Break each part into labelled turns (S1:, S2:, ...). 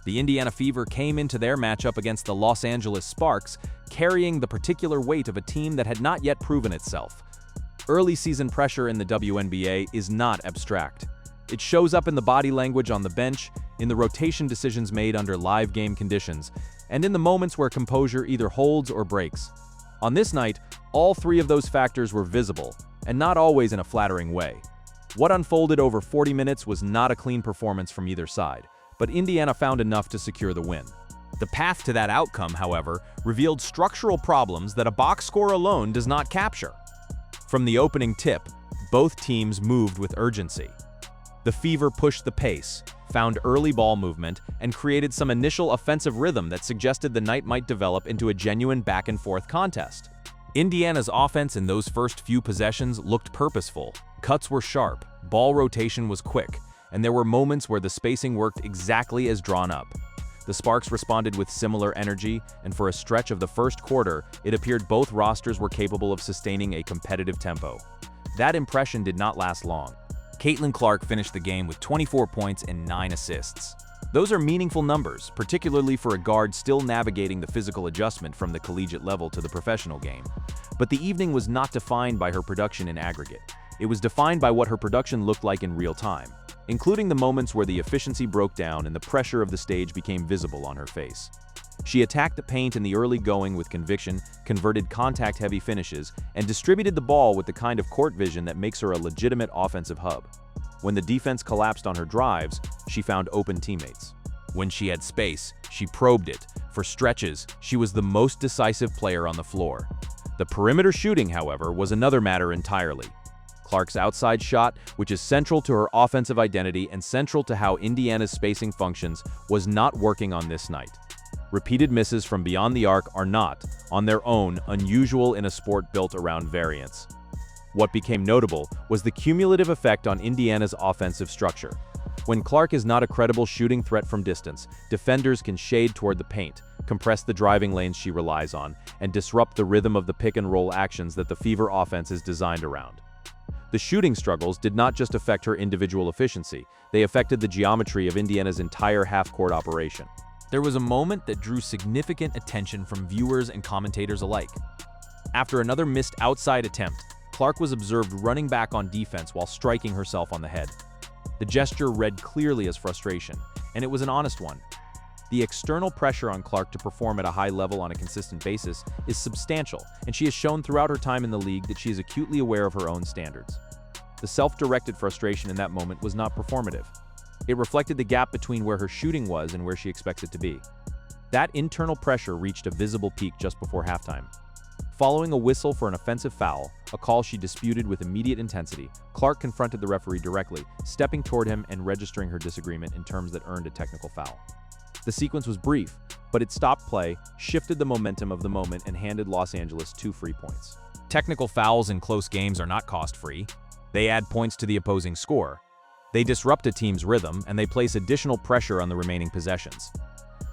S1: The Indiana Fever came into their matchup against the Los Angeles Sparks, carrying the particular weight of a team that had not yet proven itself. Early season pressure in the WNBA is not abstract. It shows up in the body language on the bench, in the rotation decisions made under live game conditions, and in the moments where composure either holds or breaks. On this night, all three of those factors were visible, and not always in a flattering way. What unfolded over 40 minutes was not a clean performance from either side, but Indiana found enough to secure the win. The path to that outcome, however, revealed structural problems that a box score alone does not capture. From the opening tip, both teams moved with urgency. The Fever pushed the pace, found early ball movement, and created some initial offensive rhythm that suggested the night might develop into a genuine back-and-forth contest. Indiana's offense in those first few possessions looked purposeful. Cuts were sharp, ball rotation was quick, and there were moments where the spacing worked exactly as drawn up. The Sparks responded with similar energy, and for a stretch of the first quarter, it appeared both rosters were capable of sustaining a competitive tempo. That impression did not last long. Caitlin Clark finished the game with 24 points and 9 assists. Those are meaningful numbers, particularly for a guard still navigating the physical adjustment from the collegiate level to the professional game. But the evening was not defined by her production in aggregate. It was defined by what her production looked like in real time, including the moments where the efficiency broke down and the pressure of the stage became visible on her face. She attacked the paint in the early going with conviction, converted contact-heavy finishes, and distributed the ball with the kind of court vision that makes her a legitimate offensive hub. When the defense collapsed on her drives, she found open teammates. When she had space, she probed it. For stretches, she was the most decisive player on the floor. The perimeter shooting, however, was another matter entirely. Clark's outside shot, which is central to her offensive identity and central to how Indiana's spacing functions, was not working on this night. Repeated misses from beyond the arc are not, on their own, unusual in a sport built around variance. What became notable was the cumulative effect on Indiana's offensive structure. When Clark is not a credible shooting threat from distance, defenders can shade toward the paint, compress the driving lanes she relies on, and disrupt the rhythm of the pick-and-roll actions that the Fever offense is designed around. The shooting struggles did not just affect her individual efficiency, they affected the geometry of Indiana's entire half-court operation. There was a moment that drew significant attention from viewers and commentators alike. After another missed outside attempt, Clark was observed running back on defense while striking herself on the head. The gesture read clearly as frustration, and it was an honest one. The external pressure on Clark to perform at a high level on a consistent basis is substantial, and she has shown throughout her time in the league that she is acutely aware of her own standards. The self-directed frustration in that moment was not performative. It reflected the gap between where her shooting was and where she expects it to be. That internal pressure reached a visible peak just before halftime. Following a whistle for an offensive foul, a call she disputed with immediate intensity, Clark confronted the referee directly, stepping toward him and registering her disagreement in terms that earned a technical foul. The sequence was brief, but it stopped play, shifted the momentum of the moment, and handed Los Angeles 2 free points. Technical fouls in close games are not cost-free. They add points to the opposing score. They disrupt a team's rhythm, and they place additional pressure on the remaining possessions.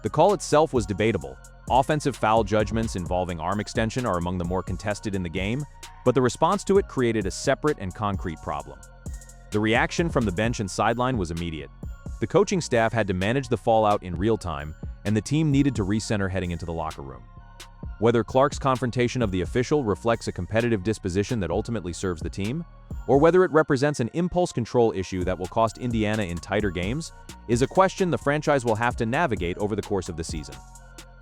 S1: The call itself was debatable. Offensive foul judgments involving arm extension are among the more contested in the game, but the response to it created a separate and concrete problem. The reaction from the bench and sideline was immediate. The coaching staff had to manage the fallout in real time, and the team needed to recenter heading into the locker room. Whether Clark's confrontation of the official reflects a competitive disposition that ultimately serves the team, or whether it represents an impulse control issue that will cost Indiana in tighter games, is a question the franchise will have to navigate over the course of the season.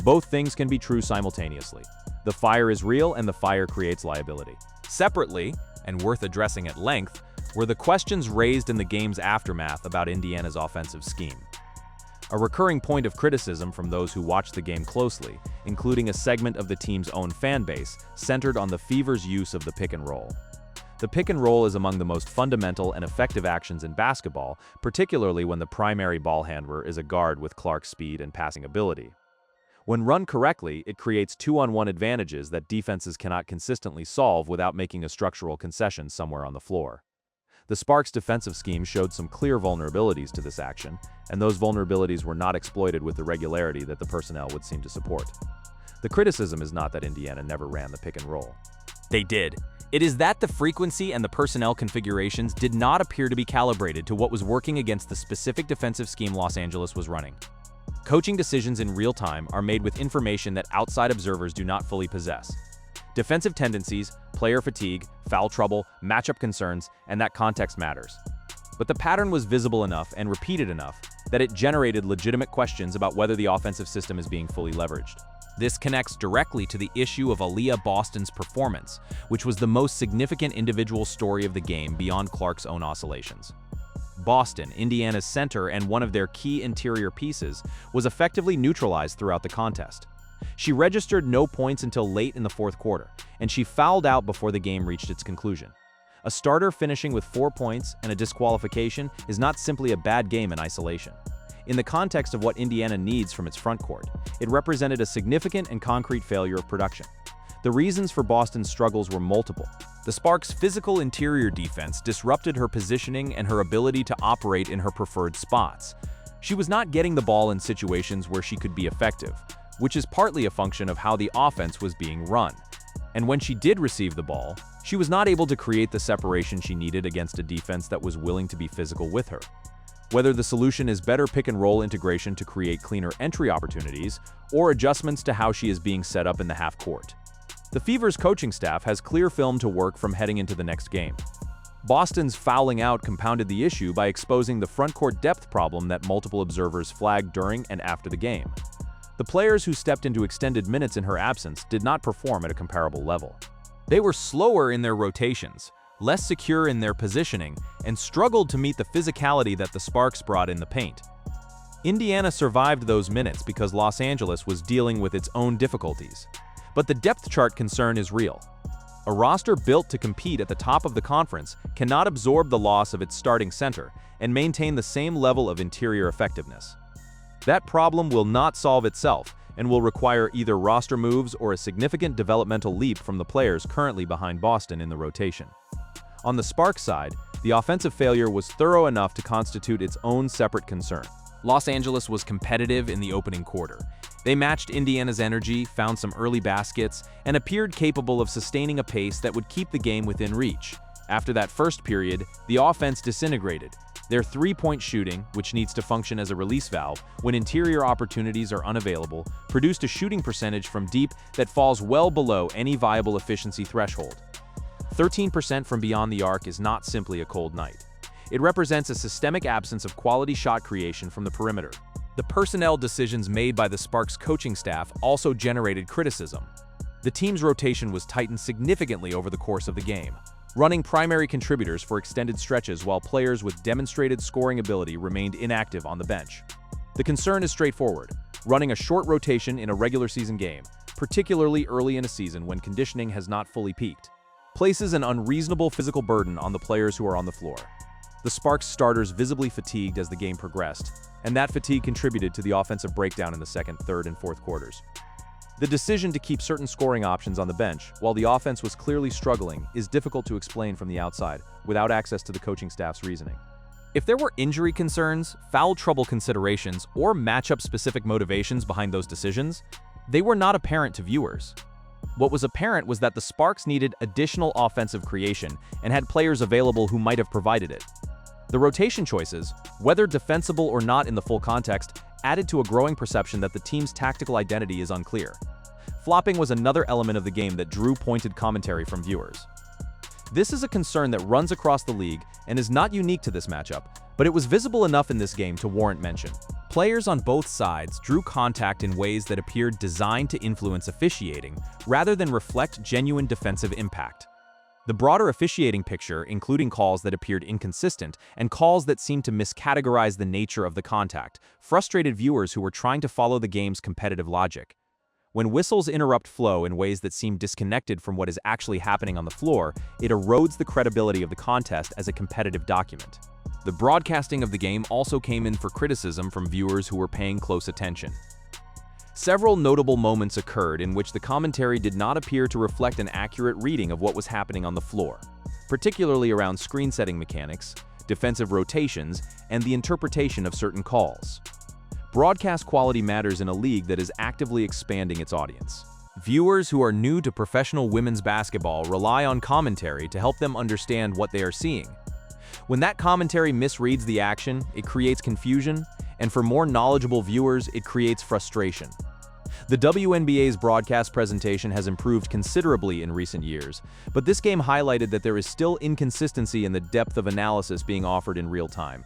S1: Both things can be true simultaneously. The fire is real and the fire creates liability. Separately, and worth addressing at length, were the questions raised in the game's aftermath about Indiana's offensive scheme. A recurring point of criticism from those who watched the game closely, including a segment of the team's own fan base, centered on the Fever's use of the pick and roll. The pick and roll is among the most fundamental and effective actions in basketball, particularly when the primary ball handler is a guard with Clark's speed and passing ability. When run correctly, it creates 2-on-1 advantages that defenses cannot consistently solve without making a structural concession somewhere on the floor. The Sparks' defensive scheme showed some clear vulnerabilities to this action, and those vulnerabilities were not exploited with the regularity that the personnel would seem to support. The criticism is not that Indiana never ran the pick and roll. They did. It is that the frequency and the personnel configurations did not appear to be calibrated to what was working against the specific defensive scheme Los Angeles was running. Coaching decisions in real time are made with information that outside observers do not fully possess. Defensive tendencies, player fatigue, foul trouble, matchup concerns, and that context matters. But the pattern was visible enough and repeated enough that it generated legitimate questions about whether the offensive system is being fully leveraged. This connects directly to the issue of Aaliyah Boston's performance, which was the most significant individual story of the game beyond Clark's own oscillations. Boston, Indiana's center and one of their key interior pieces, was effectively neutralized throughout the contest. She registered no points until late in the fourth quarter, and she fouled out before the game reached its conclusion. A starter finishing with 4 points and a disqualification is not simply a bad game in isolation. In the context of what Indiana needs from its front court, it represented a significant and concrete failure of production. The reasons for Boston's struggles were multiple. The Sparks' physical interior defense disrupted her positioning and her ability to operate in her preferred spots. She was not getting the ball in situations where she could be effective, which is partly a function of how the offense was being run. And when she did receive the ball, she was not able to create the separation she needed against a defense that was willing to be physical with her. Whether the solution is better pick-and-roll integration to create cleaner entry opportunities, or adjustments to how she is being set up in the half-court. The Fever's coaching staff has clear film to work from heading into the next game. Boston's fouling out compounded the issue by exposing the front-court depth problem that multiple observers flagged during and after the game. The players who stepped into extended minutes in her absence did not perform at a comparable level. They were slower in their rotations, less secure in their positioning, and struggled to meet the physicality that the Sparks brought in the paint. Indiana survived those minutes because Los Angeles was dealing with its own difficulties. But the depth chart concern is real. A roster built to compete at the top of the conference cannot absorb the loss of its starting center and maintain the same level of interior effectiveness. That problem will not solve itself and will require either roster moves or a significant developmental leap from the players currently behind Boston in the rotation. On the Sparks side, the offensive failure was thorough enough to constitute its own separate concern. Los Angeles was competitive in the opening quarter. They matched Indiana's energy, found some early baskets, and appeared capable of sustaining a pace that would keep the game within reach. After that first period, the offense disintegrated. Their three-point shooting, which needs to function as a release valve when interior opportunities are unavailable, produced a shooting percentage from deep that falls well below any viable efficiency threshold. 13% from beyond the arc is not simply a cold night. It represents a systemic absence of quality shot creation from the perimeter. The personnel decisions made by the Sparks coaching staff also generated criticism. The team's rotation was tightened significantly over the course of the game, running primary contributors for extended stretches while players with demonstrated scoring ability remained inactive on the bench. The concern is straightforward: running a short rotation in a regular season game, particularly early in a season when conditioning has not fully peaked, places an unreasonable physical burden on the players who are on the floor. The Sparks starters visibly fatigued as the game progressed, and that fatigue contributed to the offensive breakdown in the second, third, and fourth quarters. The decision to keep certain scoring options on the bench, while the offense was clearly struggling, is difficult to explain from the outside, without access to the coaching staff's reasoning. If there were injury concerns, foul trouble considerations, or matchup-specific motivations behind those decisions, they were not apparent to viewers. What was apparent was that the Sparks needed additional offensive creation and had players available who might have provided it. The rotation choices, whether defensible or not in the full context, added to a growing perception that the team's tactical identity is unclear. Flopping was another element of the game that drew pointed commentary from viewers. This is a concern that runs across the league and is not unique to this matchup, but it was visible enough in this game to warrant mention. Players on both sides drew contact in ways that appeared designed to influence officiating rather than reflect genuine defensive impact. The broader officiating picture, including calls that appeared inconsistent and calls that seemed to miscategorize the nature of the contact, frustrated viewers who were trying to follow the game's competitive logic. When whistles interrupt flow in ways that seem disconnected from what is actually happening on the floor, it erodes the credibility of the contest as a competitive document. The broadcasting of the game also came in for criticism from viewers who were paying close attention. Several notable moments occurred in which the commentary did not appear to reflect an accurate reading of what was happening on the floor, particularly around screen-setting mechanics, defensive rotations, and the interpretation of certain calls. Broadcast quality matters in a league that is actively expanding its audience. Viewers who are new to professional women's basketball rely on commentary to help them understand what they are seeing. When that commentary misreads the action, it creates confusion, and for more knowledgeable viewers, it creates frustration. The WNBA's broadcast presentation has improved considerably in recent years, but this game highlighted that there is still inconsistency in the depth of analysis being offered in real time.